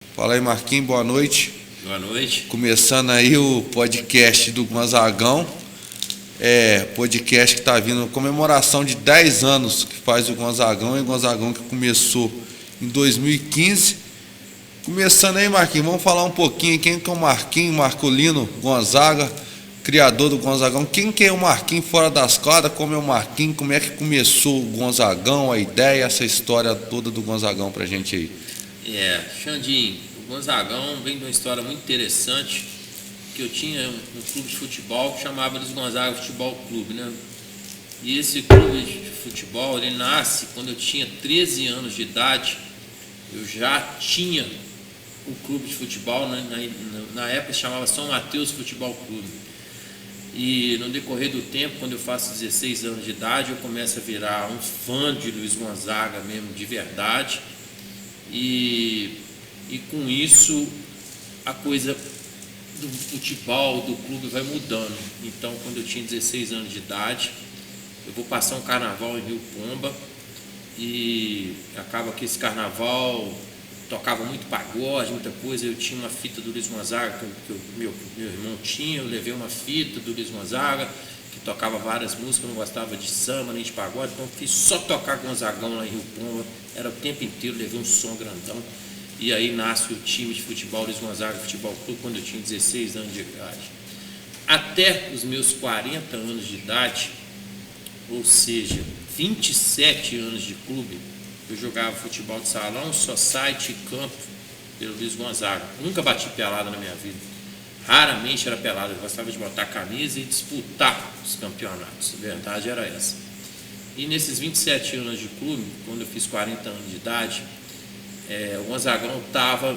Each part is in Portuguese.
Fala aí, Marquinhos, boa noite. Boa noite. Começando aí o podcast do Gonzagão. Podcast que está vindo, comemoração de 10 anos que faz o Gonzagão, e o Gonzagão que começou em 2015. Começando aí, Marquinhos, vamos falar um pouquinho quem que é o Marquinhos Marcolino Gonzaga, criador do Gonzagão. Quem que é o Marquinhos fora das quadras, como é o Marquinhos, como é que começou o Gonzagão, a ideia, essa história toda do Gonzagão pra gente aí. Xandinho, o Gonzagão vem de uma história muito interessante, que eu tinha um clube de futebol que chamava eles Gonzaga Futebol Clube, né? E esse clube de futebol, ele nasce quando eu tinha 13 anos de idade. Eu já tinha um clube de futebol, né? Na época se chamava São Mateus Futebol Clube. E no decorrer do tempo, quando eu faço 16 anos de idade, eu começo a virar um fã de Luiz Gonzaga mesmo, de verdade. E com isso a coisa do futebol, do clube vai mudando. Então, quando eu tinha 16 anos de idade, eu vou passar um carnaval em Rio Pomba, e acaba que esse carnaval tocava muito pagode, muita coisa. Eu tinha uma fita do Luiz Gonzaga que meu irmão tinha, eu levei uma fita do Luiz Gonzaga que tocava várias músicas. Eu não gostava de samba nem de pagode, então fiz só tocar Gonzagão lá em Rio Pomba, era o tempo inteiro, levei um som grandão. E aí nasce o time de futebol Luiz Gonzaga Futebol Clube quando eu tinha 16 anos de idade. Até os meus 40 anos de idade, ou seja, 27 anos de clube, eu jogava futebol de salão, society e campo pelo Luiz Gonzaga. Nunca bati pelada na minha vida. Raramente era pelada. Eu gostava de botar camisa e disputar os campeonatos. A verdade era essa. E nesses 27 anos de clube, quando eu fiz 40 anos de idade, o Gonzagão estava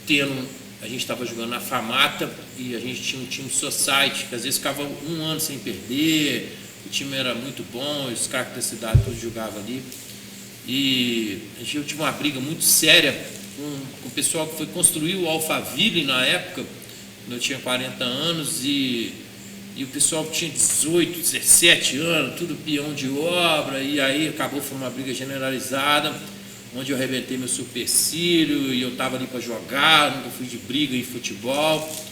tendo... A gente estava jogando na Famata e a gente tinha um time society, que às vezes ficava um ano sem perder. O time era muito bom, os caras da cidade todos jogavam ali. E eu tive uma briga muito séria com o pessoal que foi construir o Alphaville na época, quando eu tinha 40 anos, e o pessoal que tinha 18, 17 anos, tudo peão de obra, e aí acabou, foi uma briga generalizada, onde eu arrebentei meu supercílio, e eu estava ali para jogar, nunca fui de briga em futebol,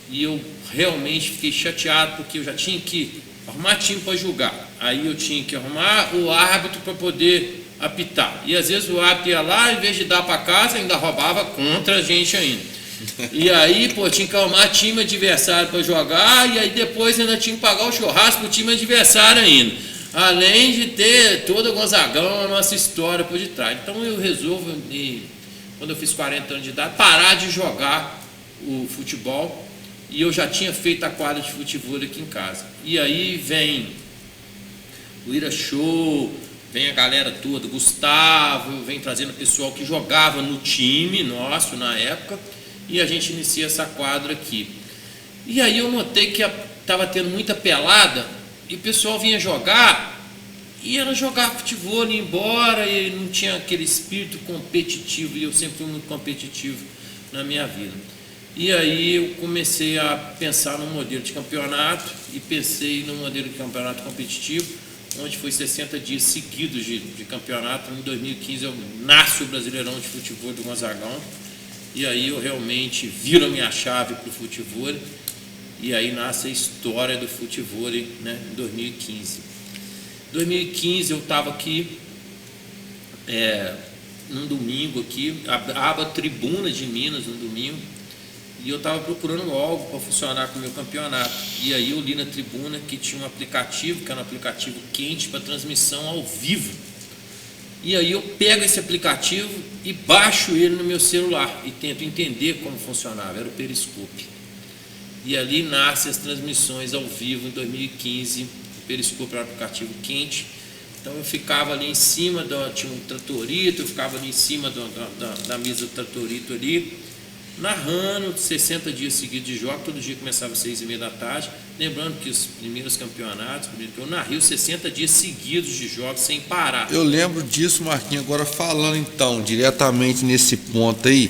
e eu realmente fiquei chateado, porque eu já tinha que arrumar time para jogar, aí eu tinha que arrumar o árbitro para poder apitar, e às vezes o árbitro ia lá, em vez de dar para casa, ainda roubava contra a gente ainda, e aí tinha que arrumar time adversário para jogar, e aí depois ainda tinha que pagar o churrasco pro time adversário ainda, além de ter todo o Gonzagão, a nossa história por detrás. Então eu resolvo, quando eu fiz 40 anos de idade, parar de jogar o futebol, e eu já tinha feito a quadra de futebol aqui em casa. E aí vem o Ira Show, vem a galera toda, Gustavo, vem trazendo pessoal que jogava no time nosso na época, e a gente inicia essa quadra aqui. E aí eu notei que estava tendo muita pelada, e o pessoal vinha jogar, e era jogar futebol, ia embora, e não tinha aquele espírito competitivo, e eu sempre fui muito competitivo na minha vida. E aí eu comecei a pensar no modelo de campeonato, e pensei no modelo de campeonato competitivo, onde foi 60 dias seguidos de campeonato. Em 2015 eu nasço o Brasileirão de Futebol do Gonzagão, e aí eu realmente viro a minha chave para o futebol, e aí nasce a história do futebol, né, em 2015. Em 2015 eu estava aqui, num domingo aqui, aba Tribuna de Minas no domingo, e eu estava procurando algo para funcionar com o meu campeonato. E aí eu li na Tribuna que tinha um aplicativo, que era um aplicativo quente para transmissão ao vivo. E aí eu pego esse aplicativo e baixo ele no meu celular e tento entender como funcionava, era o Periscope. E ali nascem as transmissões ao vivo em 2015, o Periscope era um aplicativo quente. Então eu ficava ali em cima, tinha um tratorito, eu ficava ali em cima da mesa do tratorito ali, narrando 60 dias seguidos de jogo. Todo dia começava às 6h30 da tarde. Lembrando que os primeiros campeonatos, eu narrei os 60 dias seguidos de jogos sem parar. Eu lembro disso, Marquinhos. Agora falando então diretamente nesse ponto aí,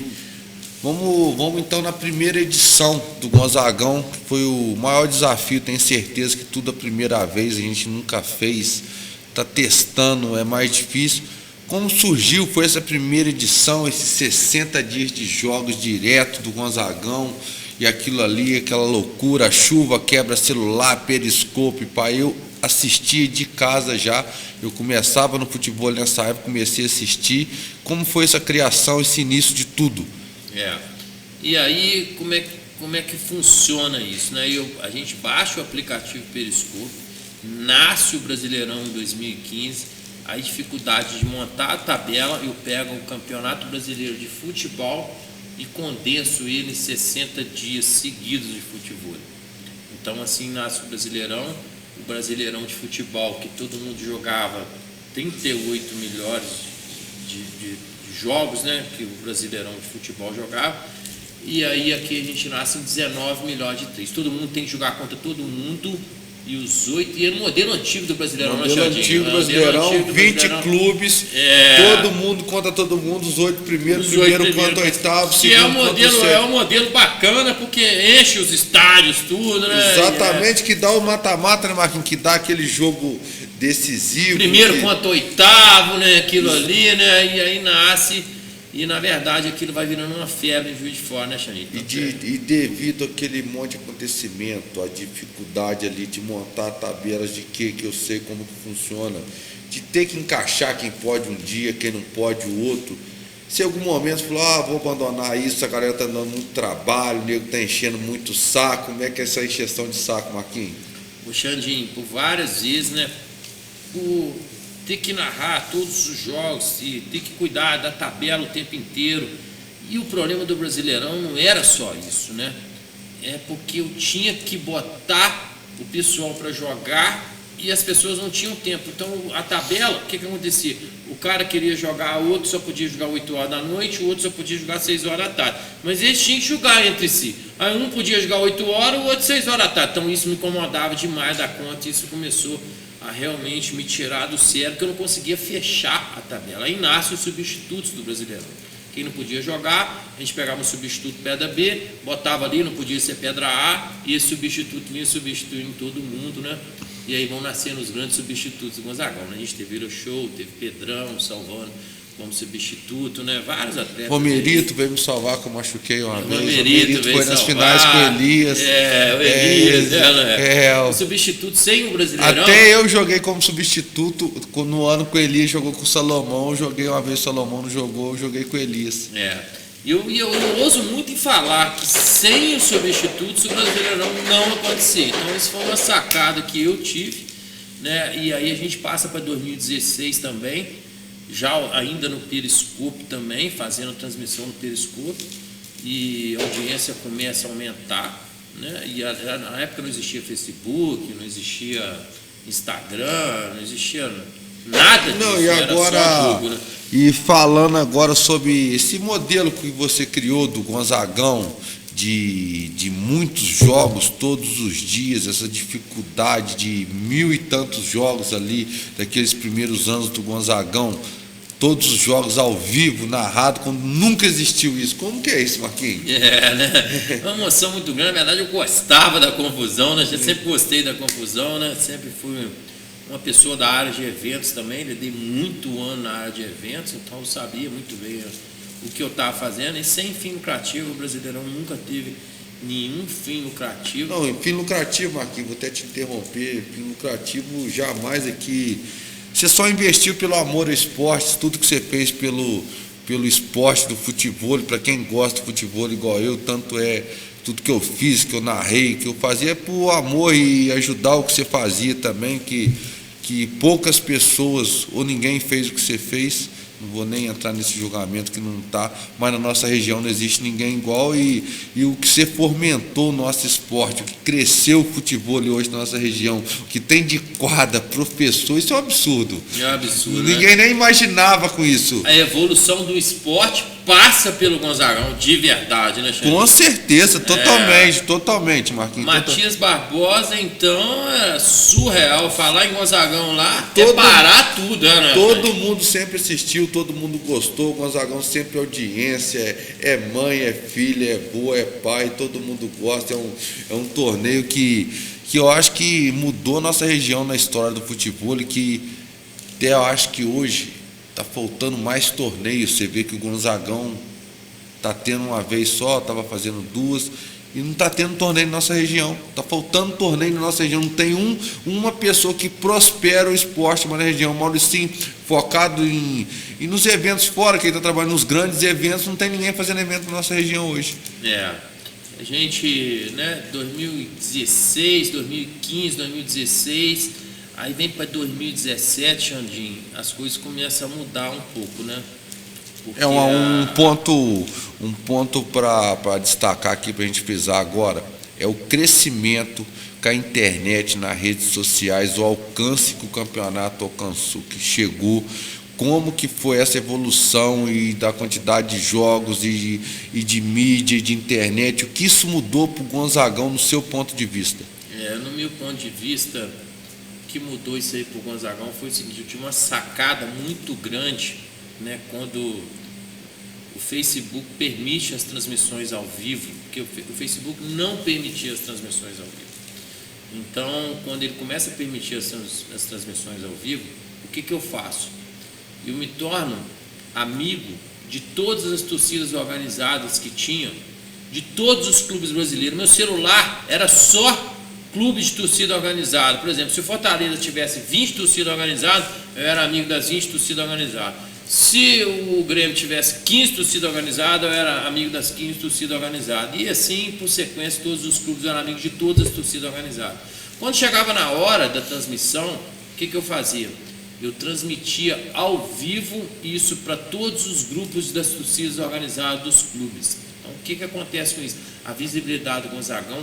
vamos então na primeira edição do Gonzagão, que foi o maior desafio. Tenho certeza que tudo a primeira vez, a gente nunca fez, está testando, é mais difícil. Como surgiu, foi essa primeira edição, esses 60 dias de jogos direto do Gonzagão, e aquilo ali, aquela loucura, chuva, quebra celular, periscope, pai, eu assistia de casa já, eu começava no futebol nessa época, comecei a assistir. Como foi essa criação, esse início de tudo? E aí, como é que funciona isso, né? A gente baixa o aplicativo Periscope, nasce o Brasileirão em 2015, a dificuldade de montar a tabela, eu pego o Campeonato Brasileiro de Futebol e condenso ele em 60 dias seguidos de futebol. Então assim nasce o Brasileirão de Futebol, que todo mundo jogava 38 melhores de jogos, né, que o Brasileirão de Futebol jogava, e aí aqui a gente nasce em 19 melhores de 3. Todo mundo tem que jogar contra todo mundo. E os 8, e é no modelo antigo do Brasileirão, modelo antigo do Brasileirão, 20 clubes, todo mundo contra todo mundo, os 8 primeiros, primeiro contra o oitavo, segundo contra o sétimo. É um modelo bacana, porque enche os estádios, tudo, né? Exatamente, que dá o mata-mata, né, Marquinhos? Que dá aquele jogo decisivo. Primeiro contra o oitavo, né? Aquilo ali, né? E aí nasce. E na verdade aquilo vai virando uma febre em Juiz de Fora, né, Xaninho? E devido àquele monte de acontecimento, a dificuldade ali de montar tabelas de que eu sei como que funciona, de ter que encaixar quem pode um dia, quem não pode o outro. Se em algum momento falou, vou abandonar isso, a galera está dando muito trabalho, o nego está enchendo muito saco, como é que é essa encheção de saco, Marquinhos? O Xandinho, por várias vezes, né? Por ter que narrar todos os jogos e ter que cuidar da tabela o tempo inteiro. E o problema do Brasileirão não era só isso, né? É porque eu tinha que botar o pessoal para jogar e as pessoas não tinham tempo. Então a tabela, o que acontecia? O cara queria jogar, o outro só podia jogar 8 horas da noite, o outro só podia jogar 6 horas da tarde. Mas eles tinham que jogar entre si. Aí um podia jogar 8 horas, o outro 6 horas da tarde. Então isso me incomodava demais da conta, e isso começou a realmente me tirar do sério, porque eu não conseguia fechar a tabela. Aí nascem os substitutos do Brasileirão. Quem não podia jogar, a gente pegava um substituto pedra B, botava ali, não podia ser pedra A, e esse substituto vinha substituindo todo mundo, né? E aí vão nascendo os grandes substitutos do Gonzagão, né? A gente teve Show, teve Pedrão salvando como substituto, né? Vários atletas. Romerito veio me salvar, que eu machuquei uma vez. Romerito foi nas finais com o Elias. O Elias, né? O substituto sem o Brasileirão. Até eu joguei como substituto no ano que o Elias jogou com o Salomão. Eu joguei uma vez, o Salomão não jogou, eu joguei com o Elias. E eu ouso muito em falar que sem os substitutos o Brasileirão não acontecia. Então isso foi uma sacada que eu tive, né? E aí a gente passa para 2016 também, já ainda no Periscope também, fazendo transmissão no Periscope, e a audiência começa a aumentar, né? E na época não existia Facebook, não existia Instagram, não existia nada disso. Não, e agora, era só jogo, né? E falando agora sobre esse modelo que você criou do Gonzagão, de muitos jogos todos os dias, essa dificuldade de 1000 e tantos jogos ali, daqueles primeiros anos do Gonzagão, todos os jogos ao vivo, narrado, quando nunca existiu isso. Como que é isso, Marquinhos? Né? Uma emoção muito grande. Na verdade, eu gostava da confusão, né? Eu sempre gostei da confusão, né? Sempre fui uma pessoa da área de eventos também, lidei muito ano na área de eventos, então eu sabia muito bem o que eu estava fazendo, e sem fim lucrativo. O Brasileirão nunca teve nenhum fim lucrativo. Não, fim lucrativo, Marquinhos, vou até te interromper, fim lucrativo jamais aqui. Você só investiu pelo amor ao esporte, tudo que você fez pelo esporte do futebol, para quem gosta do futebol igual eu, tanto é tudo que eu fiz, que eu narrei, que eu fazia é por amor e ajudar o que você fazia também, que poucas pessoas ou ninguém fez o que você fez. Não vou nem entrar nesse julgamento que não está, mas na nossa região não existe ninguém igual, e o que você fomentou o nosso esporte, o que cresceu o futebol hoje na nossa região, o que tem de quadra, professor, isso é um absurdo. É um absurdo, ninguém nem imaginava com isso. A evolução do esporte passa pelo Gonzagão, de verdade, né, Xandinho? Com certeza, totalmente, Marquinhos. Matias Barbosa, então, é surreal. Falar em Gonzagão lá, é parar tudo, né? Todo mundo sempre assistiu, todo mundo gostou. O Gonzagão sempre é audiência, é mãe, é filha, é boa, é pai, todo mundo gosta. É um torneio que eu acho que mudou nossa região na história do futebol, e que até eu acho que hoje tá faltando mais torneios. Você vê que o Gonzagão tá tendo uma vez só, estava fazendo duas, e não está tendo torneio na nossa região. Está faltando torneio na nossa região. Não tem uma pessoa que prospera o esporte na região. Mauricinho, focado e nos eventos fora, que ele está trabalhando nos grandes eventos, não tem ninguém fazendo evento na nossa região hoje. A gente, 2016, 2015, 2016, aí vem para 2017, Xandinho, as coisas começam a mudar um pouco, né? Porque um ponto para destacar aqui, para a gente frisar agora, é o crescimento com a internet, nas redes sociais, o alcance que o campeonato alcançou, que chegou, como que foi essa evolução e da quantidade de jogos e de mídia e de internet, o que isso mudou para o Gonzagão no seu ponto de vista? No meu ponto de vista, o que mudou isso aí para o Gonzagão foi o seguinte: eu tive uma sacada muito grande, quando o Facebook permite as transmissões ao vivo, porque o Facebook não permitia as transmissões ao vivo. Então, quando ele começa a permitir as transmissões ao vivo, o que eu faço? Eu me torno amigo de todas as torcidas organizadas que tinham, de todos os clubes brasileiros. Meu celular era só clube de torcida organizada. Por exemplo, se o Fortaleza tivesse 20 torcidas organizadas, eu era amigo das 20 torcidas organizadas. Se o Grêmio tivesse 15 torcidas organizadas, eu era amigo das 15 torcidas organizadas. E assim, por sequência, todos os clubes eram amigos de todas as torcidas organizadas. Quando chegava na hora da transmissão, o que eu fazia? Eu transmitia ao vivo isso para todos os grupos das torcidas organizadas dos clubes. Então, o que acontece com isso? A visibilidade do Gonzagão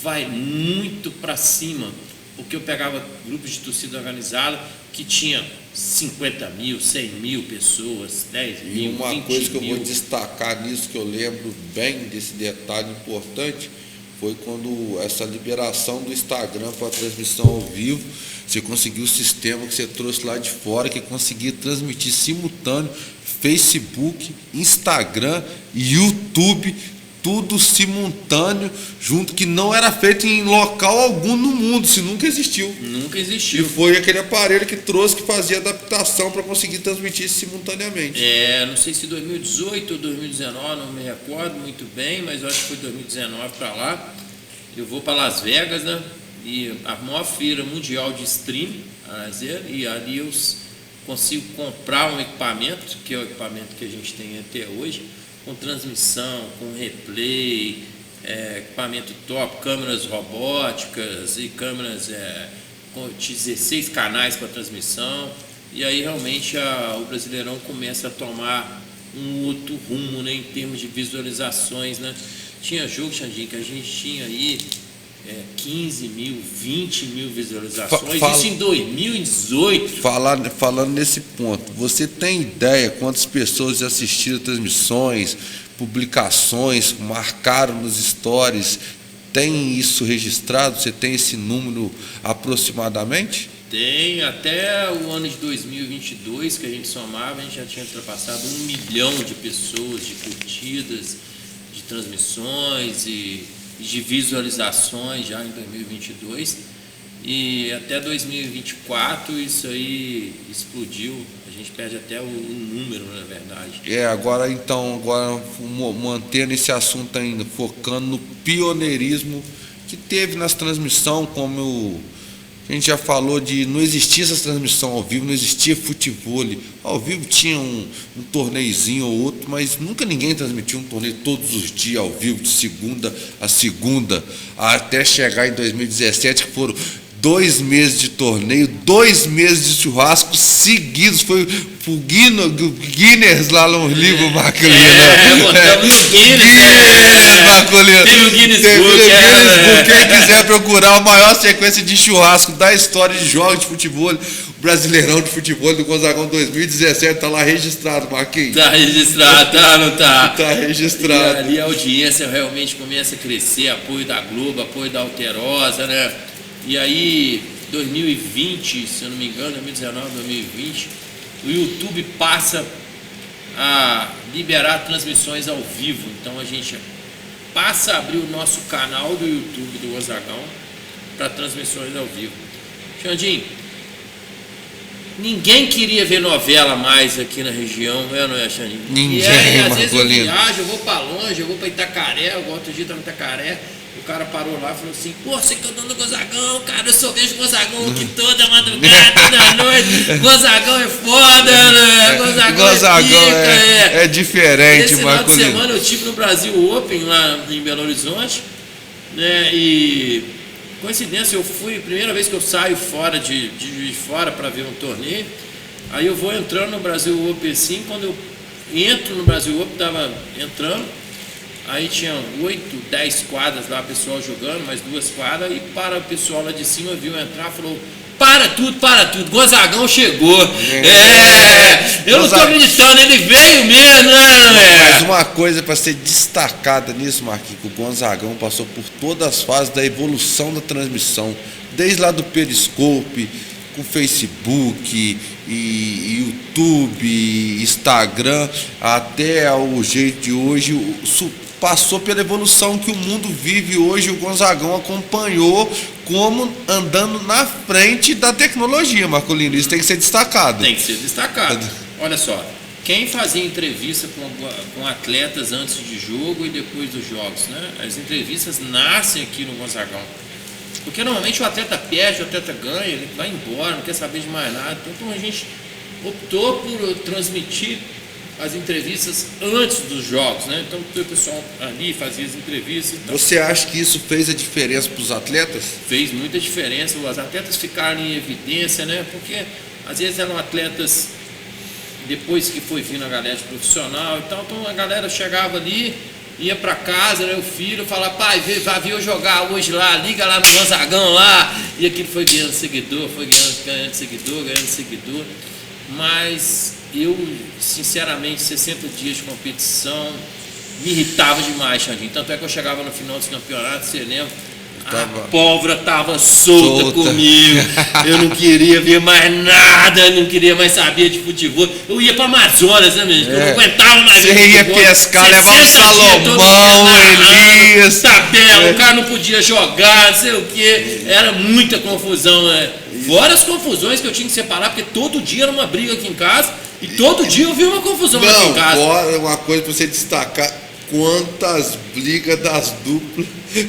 vai muito para cima, porque eu pegava grupos de torcida organizada que tinha 50 mil, 100 mil pessoas, 10 mil, 20 mil. E uma coisa que eu vou destacar nisso, que eu lembro bem desse detalhe importante, foi quando essa liberação do Instagram para a transmissão ao vivo, você conseguiu o sistema que você trouxe lá de fora, que conseguia transmitir simultâneo Facebook, Instagram, YouTube, tudo simultâneo, junto, que não era feito em local algum no mundo, isso nunca existiu. Nunca existiu. E foi aquele aparelho que trouxe, que fazia adaptação para conseguir transmitir simultaneamente. Não sei se 2018 ou 2019, não me recordo muito bem, mas eu acho que foi 2019 para lá. Eu vou para Las Vegas, e a maior feira mundial de streaming, e ali eu consigo comprar um equipamento, que é o equipamento que a gente tem até hoje, com transmissão, com replay, equipamento top, câmeras robóticas e câmeras com 16 canais para transmissão. E aí realmente o Brasileirão começa a tomar um outro rumo, em termos de visualizações. Tinha jogo, Xandinho, que a gente tinha aí 15 mil, 20 mil visualizações, isso em 2018. Falando nesse ponto, você tem ideia quantas pessoas assistiram transmissões, publicações, marcaram nos stories? Tem isso registrado? Você tem esse número aproximadamente? Tem, até o ano de 2022, que a gente somava, a gente já tinha ultrapassado 1 milhão de pessoas, de curtidas, de transmissões e de visualizações já em 2022, e até 2024 isso aí explodiu, a gente perde até o número, na verdade. Agora mantendo esse assunto ainda, focando no pioneirismo que teve nas transmissões, como a gente já falou, não existia essa transmissão ao vivo, não existia futebol. Ao vivo tinha um torneiozinho ou outro, mas nunca ninguém transmitia um torneio todos os dias ao vivo, de segunda a segunda, até chegar em 2017, que foram 2 meses de torneio, 2 meses de churrasco seguidos. Foi pro Guinness lá no livro, Marcolino. Botamos no Guinness, Marcolino. Teve o Guinness Book. Quem quiser procurar a maior sequência de churrasco da história de jogos de futebol, o Brasileirão de Futebol do Gonzagão 2017, tá lá registrado, Marquinhos. Tá registrado, não tá? Tá registrado. E ali a audiência realmente começa a crescer, apoio da Globo, apoio da Alterosa, E aí, 2020, se eu não me engano, 2019, 2020, o YouTube passa a liberar transmissões ao vivo. Então a gente passa a abrir o nosso canal do YouTube do Gonzagão. 'Gonzagão' para transmissões ao vivo. Xandinho, 2019 a 2020, o YouTube passa a liberar transmissões ao vivo. Então a gente passa a abrir o nosso canal do YouTube do Gonzagão para transmissões ao vivo. 2019 a 2020, o YouTube passa a abrir o nosso canal do YouTube do Gonzagão para transmissões ao vivo. ninguém queria ver novela mais aqui na região, não é, Xandinho? Ninguém, e aí, às vezes eu Marcolino. viajo, eu vou pra longe, eu vou pra Itacaré, eu outro dia tava em Itacaré, o cara parou lá e falou assim, pô, você cantando Gonzagão, cara, eu só vejo Gonzagão aqui toda madrugada, toda noite, Gonzagão é foda, né? Gonzagão é diferente, Esse final de Marcolino. semana eu estive no Brasil Open, lá em Belo Horizonte, né, e coincidência, eu fui, primeira vez que eu saio fora de fora para ver um torneio, aí eu vou entrando no Brasil Open assim, quando eu entro no Brasil Open, estava entrando, aí tinha 8, 10 quadras lá, pessoal jogando, mais 2 quadras, e para o pessoal lá de cima, viu entrar, falou, para tudo, Gonzagão chegou. Eu não estou acreditando, ele veio mesmo, né? Mas uma coisa para ser destacada nisso, Marquinhos, que o Gonzagão passou por todas as fases da evolução da transmissão, desde lá do Periscope, com Facebook, e YouTube, Instagram, até o jeito de hoje, passou pela evolução que o mundo vive hoje. O Gonzagão acompanhou como andando na frente da tecnologia, Marcolino. Isso tem que ser destacado. Tem que ser destacado. Olha só, quem fazia entrevista com atletas antes de jogo e depois dos jogos, né? As entrevistas nascem aqui no Gonzagão. Porque normalmente o atleta perde, o atleta ganha, ele vai embora, não quer saber de mais nada. Então a gente optou por transmitir as entrevistas antes dos jogos, né? Então o pessoal ali fazia as entrevistas. Então, você acha que isso fez a diferença para os atletas? Fez muita diferença, os atletas ficaram em evidência, né? Porque às vezes eram atletas depois que foi vindo a galera de profissional e tal, então a galera chegava ali, ia para casa, né? O filho falava, pai, vai vir eu jogar hoje lá, liga lá no Gonzagão lá, e aquilo foi ganhando seguidor, ganhando seguidor, mas eu, sinceramente, 60 dias de competição me irritava demais, Xandinho. Tanto é que eu chegava no final dos campeonatos, você lembra? A pólvora estava solta comigo. Eu não queria ver mais nada, não queria mais saber de futebol. Eu ia para Amazonas, né, mesmo? Eu não aguentava mais. Você ia pescar, levar um Salomão, Elias. Tabela, o cara não podia jogar, não sei o quê. Era muita confusão, né? Fora as confusões que eu tinha que separar, porque todo dia era uma briga aqui em casa. E todo dia eu vi uma confusão aqui em casa. Agora, uma coisa para você destacar, quantas brigas das duplas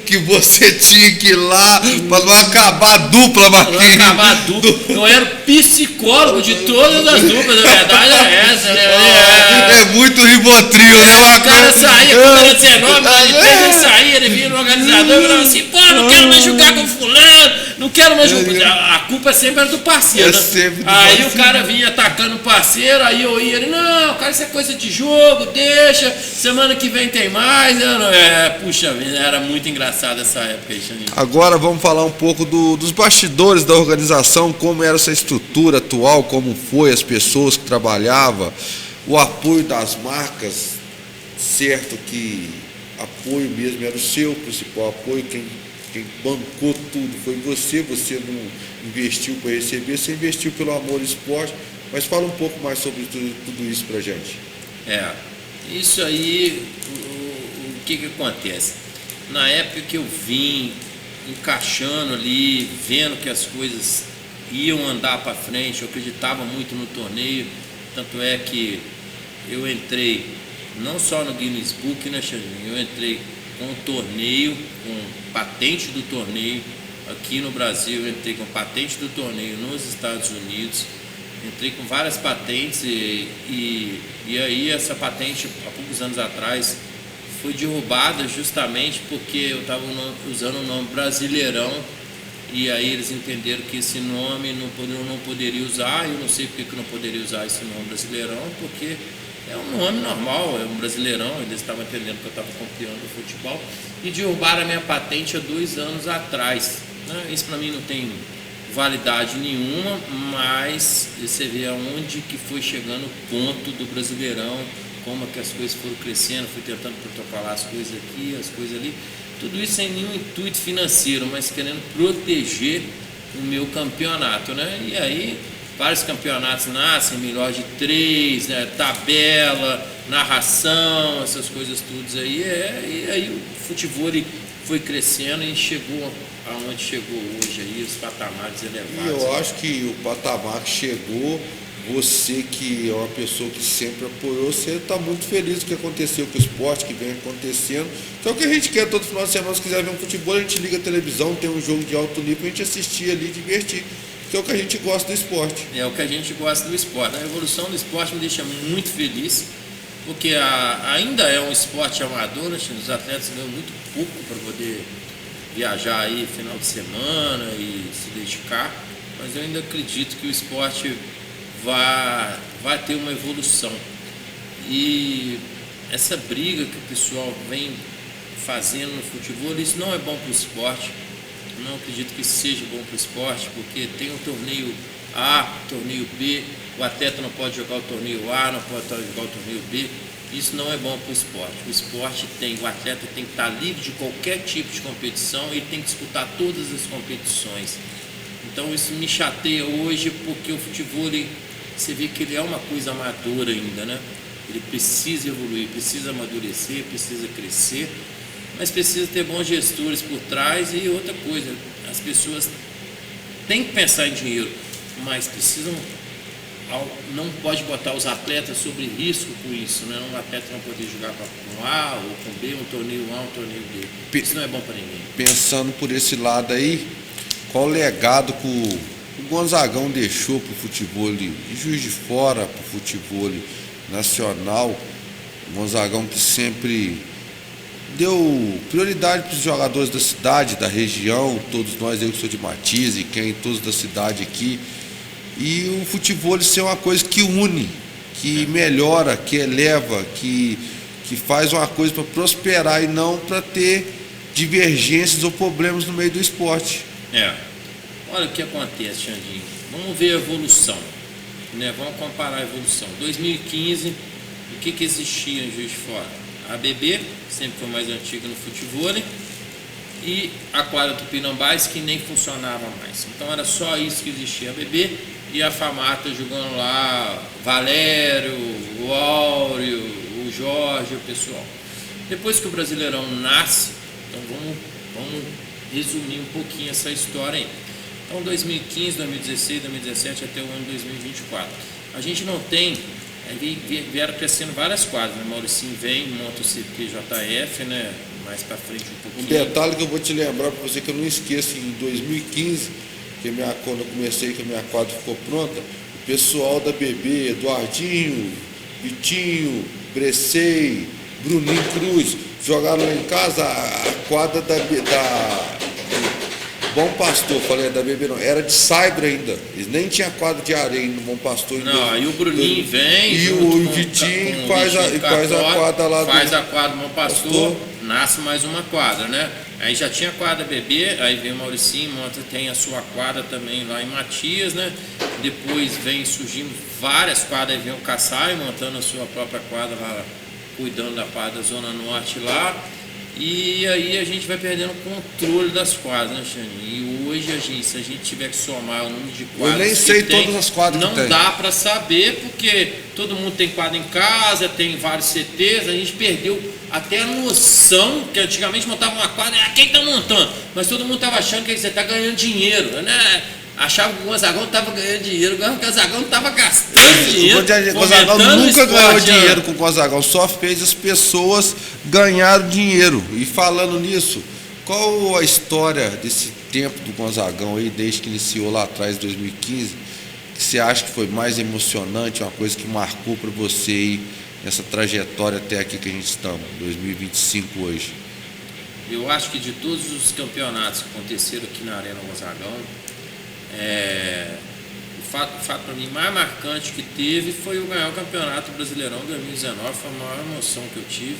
que você tinha que ir lá para não acabar a dupla, Marquinhos. Não acabar a dupla. Eu era o psicólogo de todas as duplas, na verdade é essa, né? É muito Rivotril, né? O cara saía, quando era 19, ele saía, ele vinha no organizador e falava assim, pô, não quero mais jogar com fulano, não quero mais jogar. A culpa sempre era do parceiro, né? Aí o cara vinha atacando o parceiro, aí eu ia, ele, não, cara, isso é coisa de jogo, deixa, semana que vem tem mais. Puxa vida, era muito engraçado essa época aí, Xandinho. Agora vamos falar um pouco dos bastidores da organização, como era essa estrutura atual, como foi, as pessoas que trabalhavam, o apoio das marcas, certo que apoio mesmo era o seu principal apoio, quem bancou tudo foi você não investiu para receber, você investiu pelo amor ao esporte, mas fala um pouco mais sobre tudo isso pra gente. Isso aí, o que acontece? Na época que eu vim encaixando ali, vendo que as coisas iam andar para frente, eu acreditava muito no torneio, tanto é que eu entrei não só no Guinness Book, né, Xandinho? Eu entrei com o torneio, com patente do torneio aqui no Brasil, eu entrei com patente do torneio nos Estados Unidos, entrei com várias patentes e aí essa patente, há poucos anos atrás, foi derrubada justamente porque eu estava usando o nome Brasileirão e aí eles entenderam que esse nome não poderia usar. Eu não sei porque que não poderia usar esse nome Brasileirão, porque é um nome normal, é um Brasileirão, eles estavam entendendo que eu estava copiando o futebol e derrubaram a minha patente há 2 anos atrás, né? Isso para mim não tem validade nenhuma, mas você vê aonde que foi chegando o ponto do Brasileirão, como que as coisas foram crescendo, fui tentando protocolar as coisas aqui, as coisas ali, tudo isso sem nenhum intuito financeiro, mas querendo proteger o meu campeonato, né? E aí vários campeonatos nascem, melhor de 3, né? Tabela, narração, essas coisas todas aí, e aí o futebol foi crescendo e chegou aonde chegou hoje aí, os patamares E elevados. eu acho que o patamar que chegou, você que é uma pessoa que sempre apoiou, você está muito feliz com o que aconteceu com o esporte, que vem acontecendo. Então o que a gente quer todo final de semana, se quiser ver um futebol, a gente liga a televisão, tem um jogo de alto nível, a gente assistir ali, divertir. Que é o que a gente gosta do esporte. É o que a gente gosta do esporte. A evolução do esporte me deixa muito feliz, porque ainda é um esporte amador, né? Os atletas ganham muito pouco para poder viajar aí final de semana e se dedicar, mas eu ainda acredito que o esporte vai ter uma evolução. E essa briga que o pessoal vem fazendo no futebol, isso não é bom para o esporte. Eu não acredito que isso seja bom para o esporte, porque tem um torneio A, torneio B, o atleta não pode jogar o torneio A, não pode jogar o torneio B. Isso não é bom para o esporte. O atleta tem que estar livre de qualquer tipo de competição, ele tem que disputar todas as competições. Então isso me chateia hoje, porque o futebol, você vê que ele é uma coisa amadora ainda, né? Ele precisa evoluir, precisa amadurecer, precisa crescer, mas precisa ter bons gestores por trás. E outra coisa, as pessoas têm que pensar em dinheiro, mas não pode botar os atletas sobre risco com isso, né? Um atleta não poder jogar com A ou com B, um torneio A, um torneio B. Isso não é bom para ninguém. Pensando por esse lado aí, qual o legado que o Gonzagão deixou para o futebol de Juiz de Fora, para o futebol nacional? O Gonzagão que sempre deu prioridade para os jogadores da cidade, da região, todos nós, eu que sou de Matias e quem, todos da cidade aqui. E o futebol ser uma coisa que une, que melhora, que eleva, que faz uma coisa para prosperar e não para ter divergências ou problemas no meio do esporte. Olha o que acontece, Xandinho. Vamos ver a evolução, né? Vamos comparar a evolução. 2015, o que existia em Juiz de Fora? A ABB, sempre foi mais antiga no futebol, e a quadra Tupinambás, que nem funcionava mais. Então era só isso que existia, a ABB e a Famata jogando lá, Valério, o Áureo, o Jorge, o pessoal. Depois que o Brasileirão nasce, então vamos resumir um pouquinho essa história aí. Então 2015, 2016, 2017 até o ano 2024. A gente não tem, vieram crescendo várias quadras, né? Mauricinho vem, monta o CPJF, né? Mais para frente um pouquinho. Um detalhe que eu vou te lembrar para você, que eu não esqueço, em 2015, quando eu comecei, que a minha quadra ficou pronta, o pessoal da BB, Eduardinho, Vitinho, Brecei, Bruninho Cruz, jogaram lá em casa a quadra da Bom Pastor, falei da BB não, era de Saibra ainda, eles nem tinham quadra de areia no Bom Pastor. Não, aí o Bruninho vem, e o Vitinho faz a quadra lá faz a quadra do Bom Pastor, nasce mais uma quadra, né? Aí já tinha quadra BB, aí vem o Mauricinho, tem a sua quadra também lá em Matias, né? Depois vem surgindo várias quadras, aí vem o Kassai montando a sua própria quadra lá, cuidando da quadra da Zona Norte lá. E aí a gente vai perdendo o controle das quadras, né, Xaninho? E hoje, se a gente tiver que somar o número de quadras, eu nem sei todas as quadras não que tem. dá para saber, porque todo mundo tem quadra em casa, tem vários CTs, a gente perdeu até a noção, que antigamente montava uma quadra, quem tá montando? Mas todo mundo tava achando que você tá ganhando dinheiro, né? Achava que o Gonzagão estava ganhando dinheiro, o Gonzagão estava gastando dinheiro. O Gonzagão nunca ganhou dinheiro com o Gonzagão, só fez as pessoas ganharem dinheiro. E falando nisso, qual a história desse tempo do Gonzagão aí, desde que iniciou lá atrás, em 2015, que você acha que foi mais emocionante, uma coisa que marcou para você aí, nessa trajetória até aqui que a gente estamos, 2025 hoje? Eu acho que de todos os campeonatos que aconteceram aqui na Arena Gonzagão, o fato para mim mais marcante que teve foi o ganhar o Campeonato Brasileirão 2019, foi a maior emoção que eu tive.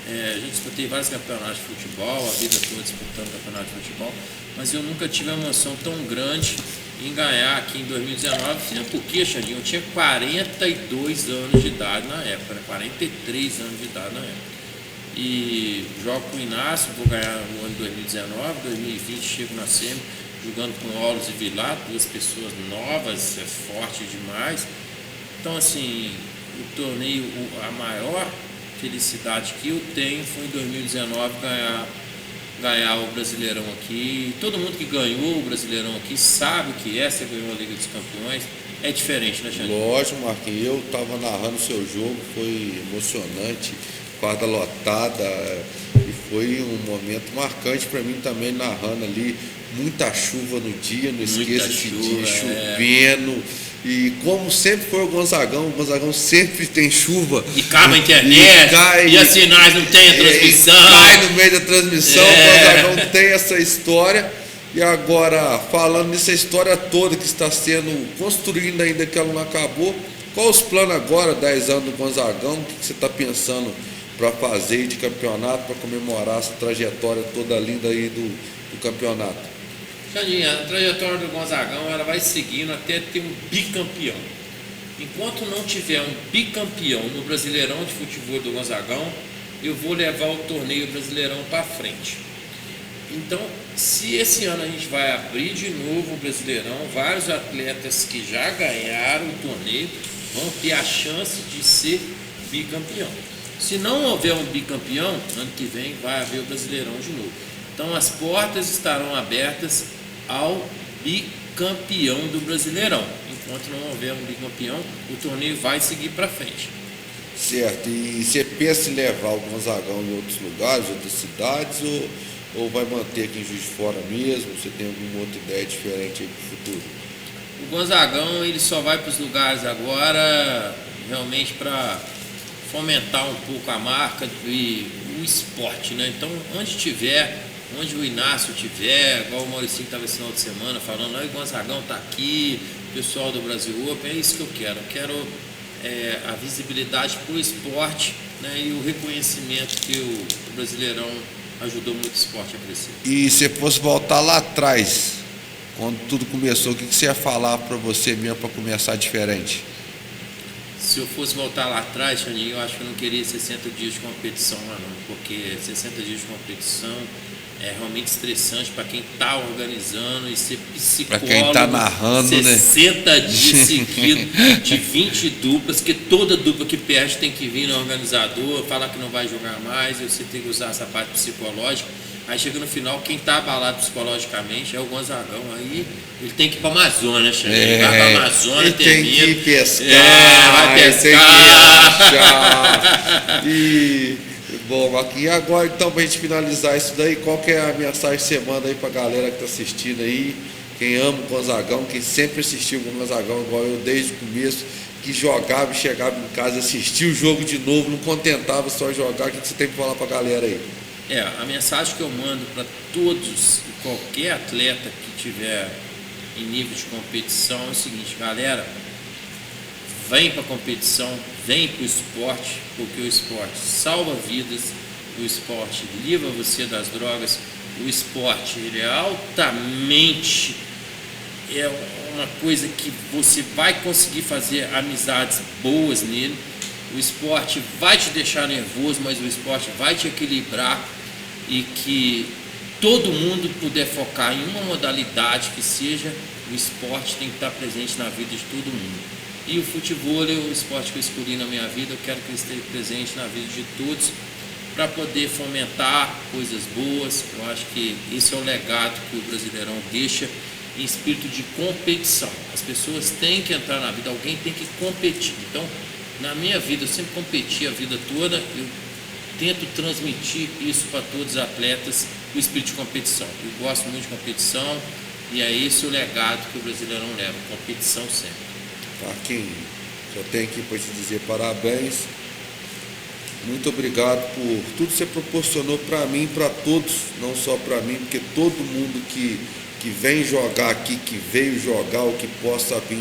A gente disputei vários campeonatos de futebol, a vida toda disputando campeonato de futebol, mas eu nunca tive uma emoção tão grande em ganhar aqui em 2019, porque, Xandinho, eu tinha 42 anos de idade na época, né? 43 anos de idade na época. E jogo com o Inácio, vou ganhar no ano de 2019, 2020 chego na SEMI, jogando com o Aulos e Vilar, duas pessoas novas, forte demais. Então, assim, o torneio, a maior felicidade que eu tenho foi em 2019 ganhar ganhar o Brasileirão aqui. Todo mundo que ganhou o Brasileirão aqui sabe o que é, você ganhou a Liga dos Campeões. É diferente, né, Xande? Lógico, Marquinhos, eu estava narrando o seu jogo, foi emocionante, quadra lotada, e foi um momento marcante para mim também, narrando ali, muita chuva no dia, não esqueça esse dia, chovendo, e como sempre foi o Gonzagão sempre tem chuva. E acaba a internet, e as sinais não tem a transmissão. Cai no meio da transmissão, o Gonzagão tem essa história. E agora, falando nessa história toda que está sendo construída ainda que ela não acabou, qual os planos agora, 10 anos do Gonzagão? O que você está pensando para fazer de campeonato, para comemorar essa trajetória toda linda aí do campeonato? Xandinha, a trajetória do Gonzagão ela vai seguindo até ter um bicampeão. Enquanto não tiver um bicampeão no Brasileirão de Futebol do Gonzagão, eu vou levar o torneio Brasileirão para frente. Então, se esse ano a gente vai abrir de novo o Brasileirão, vários atletas que já ganharam o torneio vão ter a chance de ser bicampeão. Se não houver um bicampeão, ano que vem vai haver o Brasileirão de novo. Então, as portas estarão abertas ao bicampeão do Brasileirão. Enquanto não houver um bicampeão, o torneio vai seguir para frente. Certo. E você pensa em levar o Gonzagão em outros lugares, outras cidades, ou vai manter aqui em Juiz de Fora mesmo? Você tem alguma outra ideia diferente aí para o futuro? O Gonzagão ele só vai para os lugares agora realmente para fomentar um pouco a marca e o esporte, né? Então, onde o Inácio tiver, igual o Mauricinho estava esse final de semana falando, o Gonzagão está aqui, o pessoal do Brasil Open, é isso que eu quero. Eu quero a visibilidade para o esporte, né? E o reconhecimento que o Brasileirão ajudou muito o esporte a crescer. E se fosse voltar lá atrás, quando tudo começou, o que você ia falar para você mesmo para começar diferente? Se eu fosse voltar lá atrás, Xaninho, eu acho que eu não queria 60 dias de competição lá não, porque 60 dias de competição é realmente estressante para quem está organizando e ser psicólogo. Para quem está narrando, 60 dias seguidos de 20 duplas, que toda dupla que perde tem que vir no organizador, falar que não vai jogar mais, e você tem que usar essa parte psicológica. Aí chega no final, quem está abalado psicologicamente é o Gonzagão. Aí ele tem que ir para a Amazônia, ele vai para a Amazônia, tem que ir pescar, vai pescar. Bom, aqui agora então, para a gente finalizar isso daí, qual que é a mensagem que você manda aí para a galera que está assistindo aí, quem ama o Gonzagão, quem sempre assistiu o Gonzagão, igual eu desde o começo, que jogava e chegava em casa, assistia o jogo de novo, não contentava só jogar, o que você tem para falar para a galera aí? A mensagem que eu mando para todos, qualquer atleta que tiver em nível de competição é o seguinte, galera, vem para a competição, vem para o esporte, porque o esporte salva vidas, o esporte livra você das drogas, o esporte ele é altamente, é uma coisa que você vai conseguir fazer amizades boas nele, o esporte vai te deixar nervoso, mas o esporte vai te equilibrar e que todo mundo puder focar em uma modalidade que seja, o esporte tem que estar presente na vida de todo mundo. E o futebol é o esporte que eu escolhi na minha vida, eu quero que ele esteja presente na vida de todos, para poder fomentar coisas boas. Eu acho que esse é o legado que o Brasileirão deixa em espírito de competição. As pessoas têm que entrar na vida, alguém tem que competir. Então, na minha vida, eu sempre competi a vida toda, eu tento transmitir isso para todos os atletas, o espírito de competição. Eu gosto muito de competição e é esse o legado que o Brasileirão leva, competição sempre. Marquinhos, só tenho aqui para te dizer parabéns, muito obrigado por tudo que você proporcionou para mim e para todos, não só para mim, porque todo mundo que vem jogar aqui, que veio jogar ou que possa vir,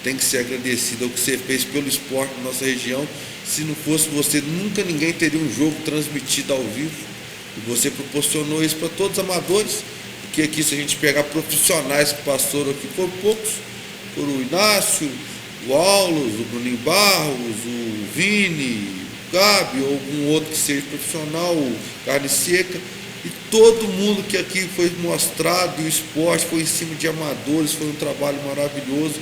tem que ser agradecido ao que você fez pelo esporte na nossa região. Se não fosse você, nunca ninguém teria um jogo transmitido ao vivo, e você proporcionou isso para todos os amadores, porque aqui se a gente pegar profissionais que passaram aqui, foram poucos, foram o Inácio, o Aulos, o Bruninho Barros, o Vini, o Gabi, ou algum outro que seja profissional, o Carne Seca, e todo mundo que aqui foi mostrado, e o esporte foi em cima de amadores, foi um trabalho maravilhoso,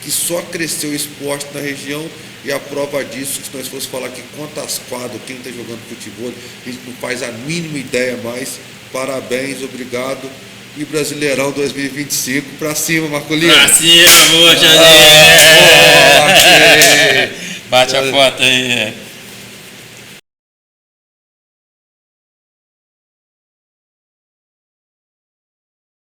que só cresceu o esporte na região, e a prova disso, que se nós fosse falar aqui quantas quadras, quem está jogando futebol, a gente não faz a mínima ideia mais, Parabéns, obrigado. E Brasileirão 2025 pra cima, Marcolino. Pra cima, boa, Xandinho. Bate a foto aí.